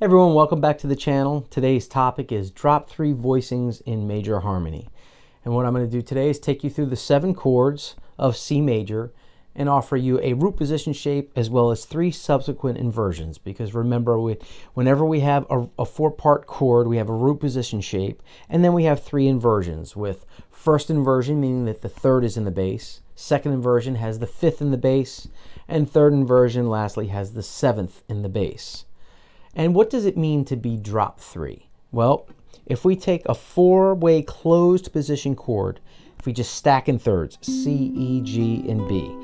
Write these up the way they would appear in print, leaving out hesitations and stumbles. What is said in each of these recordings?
Everyone, welcome back to the channel. Today's topic is drop 3 voicings in major harmony. And what I'm going to do today is take you through the 7 chords of C major and offer you a root position shape as well as 3 subsequent inversions. Because remember, whenever we have a 4-part chord, we have a root position shape, and then we have 3 inversions, with first inversion meaning that the 3rd is in the bass, second inversion has the 5th in the bass, and third inversion lastly has the 7th in the bass. And what does it mean to be drop 3? Well, if we take a 4-way closed position chord, if we just stack in thirds, C, E, G, and B,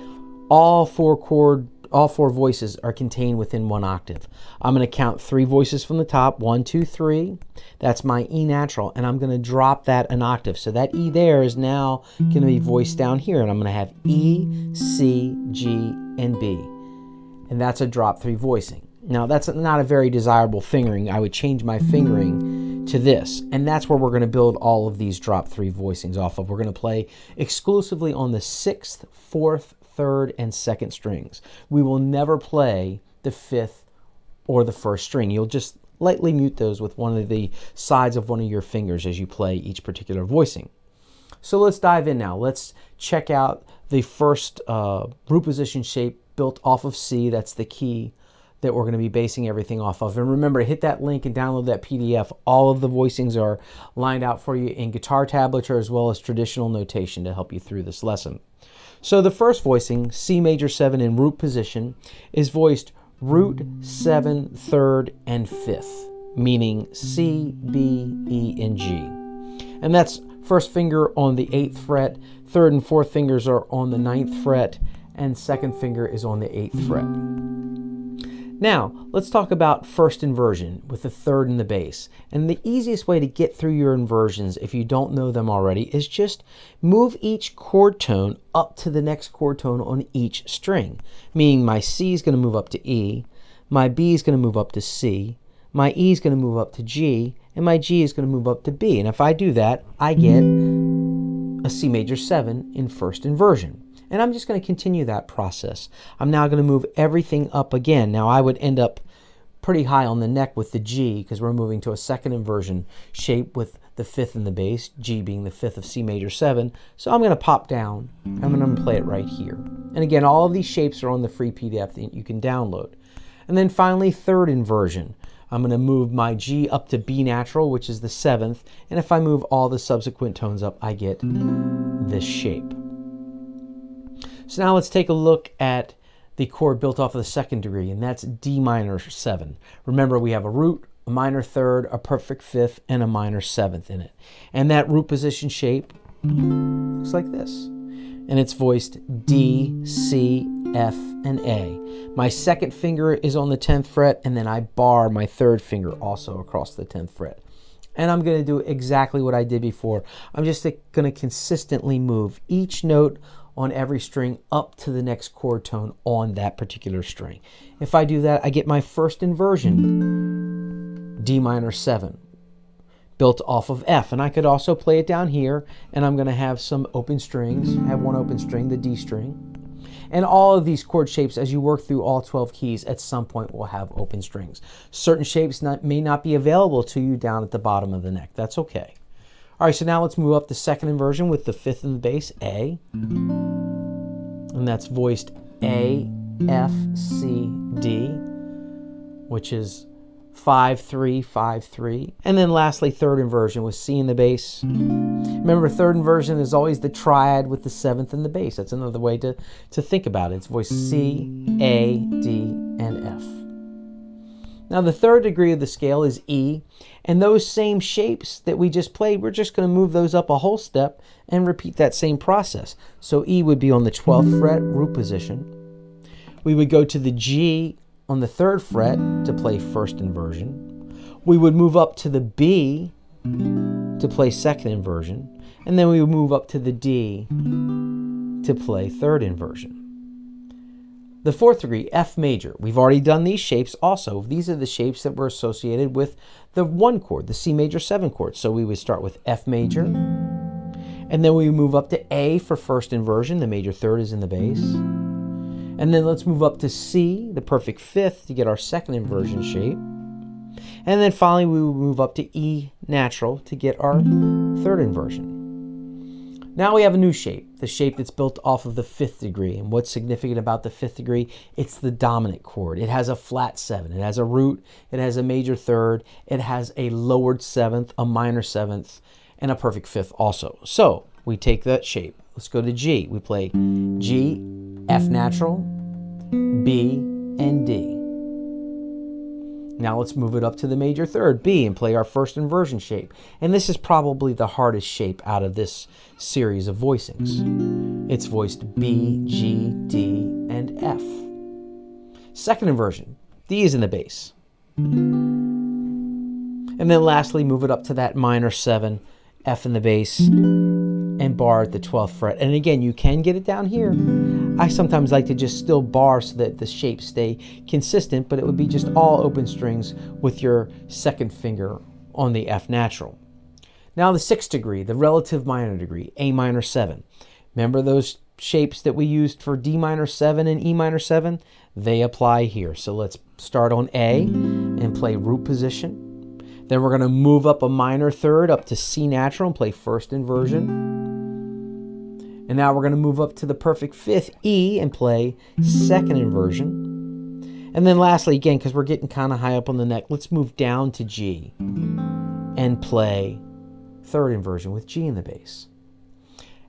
all 4 voices are contained within 1 octave. I'm going to count 3 voices from the top, 1, 2, 3. That's my E natural, and I'm going to drop that an octave. So that E there is now going to be voiced down here, and I'm going to have E, C, G, and B. And that's a drop 3 voicing. Now, that's not a very desirable fingering. I would change my fingering to this, and that's where we're going to build all of these drop 3 voicings off of. We're going to play exclusively on the 6th, 4th, 3rd, and 2nd strings. We will never play the 5th or the 1st string. You'll just lightly mute those with one of the sides of one of your fingers as you play each particular voicing. So let's dive in now. Let's check out the first root position shape built off of C. That's the key that we're going to be basing everything off of. And remember, hit that link and download that PDF. All of the voicings are lined out for you in guitar tablature as well as traditional notation to help you through this lesson. So the first voicing, C major 7 in root position, is voiced root 7, 3rd, and 5th, meaning C, B, E, and G. And that's first finger on the 8th fret, 3rd and 4th fingers are on the 9th fret, and 2nd finger is on the 8th fret. Now, let's talk about first inversion with the 3rd in the bass. And the easiest way to get through your inversions, if you don't know them already, is just move each chord tone up to the next chord tone on each string. Meaning my C is going to move up to E, my B is going to move up to C, my E is going to move up to G, and my G is going to move up to B. And if I do that, I get a C major 7 in first inversion. And I'm just going to continue that process. I'm now going to move everything up again. Now I would end up pretty high on the neck with the G because we're moving to a 2nd inversion shape with the 5th in the bass, G being the 5th of C major 7. So I'm going to pop down. I'm going to play it right here. And again, all of these shapes are on the free PDF that you can download. And then finally, 3rd inversion. I'm going to move my G up to B natural, which is the 7th. And if I move all the subsequent tones up, I get this shape. So now let's take a look at the chord built off of the 2nd degree, and that's D minor 7. Remember, we have a root, a minor 3rd, a perfect 5th, and a minor 7th in it. And that root position shape looks like this. And it's voiced D, C, F, and A. My 2nd finger is on the 10th fret, and then I bar my 3rd finger also across the 10th fret. And I'm going to do exactly what I did before. I'm just going to consistently move each note on every string up to the next chord tone on that particular string. If I do that, I get my first inversion, D minor 7, built off of F. And I could also play it down here, and I'm going to have some open strings. I have one open string, the D string. And all of these chord shapes, as you work through all 12 keys, at some point will have open strings. Certain shapes may not be available to you down at the bottom of the neck. That's okay. All right, so now let's move up the 2nd inversion with the 5th in the bass, A. And that's voiced A, F, C, D, which is 5, 3, 5, 3. And then lastly, 3rd inversion with C in the bass. Remember, 3rd inversion is always the triad with the 7th in the bass. That's another way to think about it. It's voiced C, A, D, and F. Now the 3rd degree of the scale is E, and those same shapes that we just played, we're just going to move those up a whole step and repeat that same process. So E would be on the 12th fret, root position. We would go to the G on the 3rd fret to play first inversion. We would move up to the B to play 2nd inversion, and then we would move up to the D to play 3rd inversion. The 4th degree, F major. We've already done these shapes also. These are the shapes that were associated with the 1 chord, the C major 7 chord. So we would start with F major, and then we move up to A for first inversion. The major 3rd is in the bass. And then let's move up to C, the perfect 5th, to get our 2nd inversion shape. And then finally we will move up to E natural to get our third inversion. Now we have a new shape, the shape that's built off of the fifth degree. And what's significant about the fifth degree? It's the dominant chord. It has a flat 7. It has a root. It has a major third. It has a lowered 7th, a minor 7th, and a perfect 5th also. So we take that shape. Let's go to G. We play G, F natural, B, and D. Now let's move it up to the major third, B, and play our first inversion shape. And this is probably the hardest shape out of this series of voicings. It's voiced B, G, D, and F. Second inversion, D is in the bass. And then lastly, move it up to that minor 7, F in the bass, and bar at the 12th fret. And again, you can get it down here. I sometimes like to just still bar so that the shapes stay consistent, but it would be just all open strings with your second finger on the F natural. Now the 6th degree, the relative minor degree, A minor 7. Remember those shapes that we used for D minor 7 and E minor 7? They apply here. So let's start on A and play root position. Then we're going to move up a minor third up to C natural and play first inversion. And now we're going to move up to the perfect 5th, E, and play second inversion. And then lastly, again, because we're getting kind of high up on the neck, let's move down to G and play third inversion with G in the bass.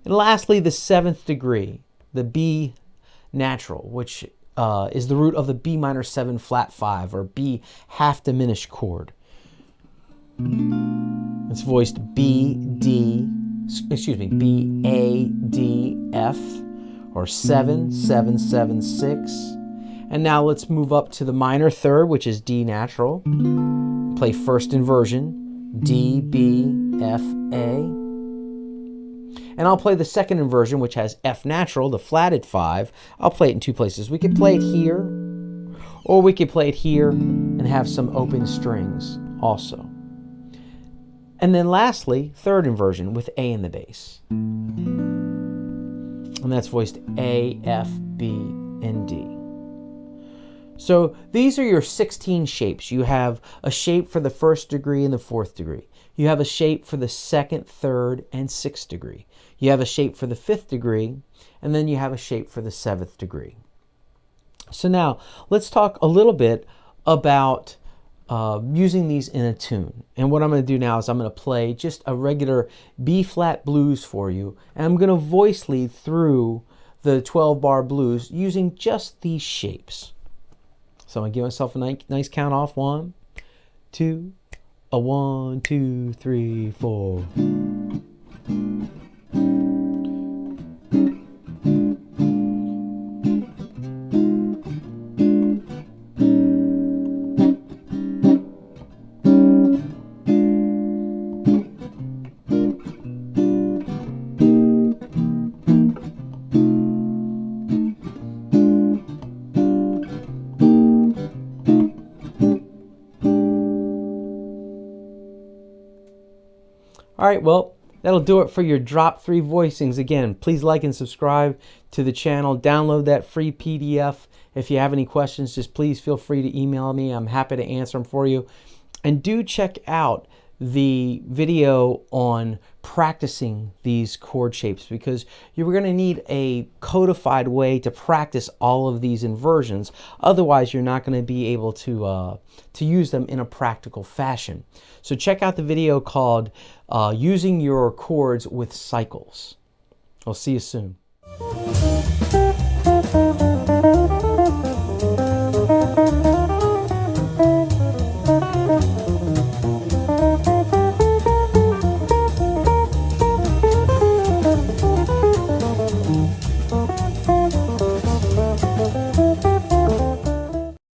And lastly, the 7th degree, the B natural, which is the root of the B minor 7 flat 5, or B half diminished chord. It's voiced B, D, B, A, D, F, or 7, 7, 7, 6. And now let's move up to the minor third, which is D natural. Play first inversion, D, B, F, A. And I'll play the second inversion, which has F natural, the flatted 5. I'll play it in two places. We could play it here, or we could play it here and have some open strings also. And then lastly, third inversion with A in the bass. And that's voiced A, F, B, and D. So these are your 16 shapes. You have a shape for the 1st degree and the 4th degree. You have a shape for the 2nd, 3rd, and 6th degree. You have a shape for the 5th degree, and then you have a shape for the 7th degree. So now let's talk a little bit about using these in a tune. And what I'm going to do now is I'm going to play just a regular B-flat blues for you, and I'm going to voice lead through the 12-bar blues using just these shapes. So I'm going to give myself a nice count off. 1, 2, a 1, 2, 3, 4. All right, well, that'll do it for your drop 3 voicings. Again, please like and subscribe to the channel. Download that free PDF. If you have any questions, just please feel free to email me. I'm happy to answer them for you. And do check out the video on practicing these chord shapes, because you're going to need a codified way to practice all of these inversions. Otherwise, you're not going to be able to use them in a practical fashion. So check out the video called Using Your Chords with Cycles. I'll see you soon.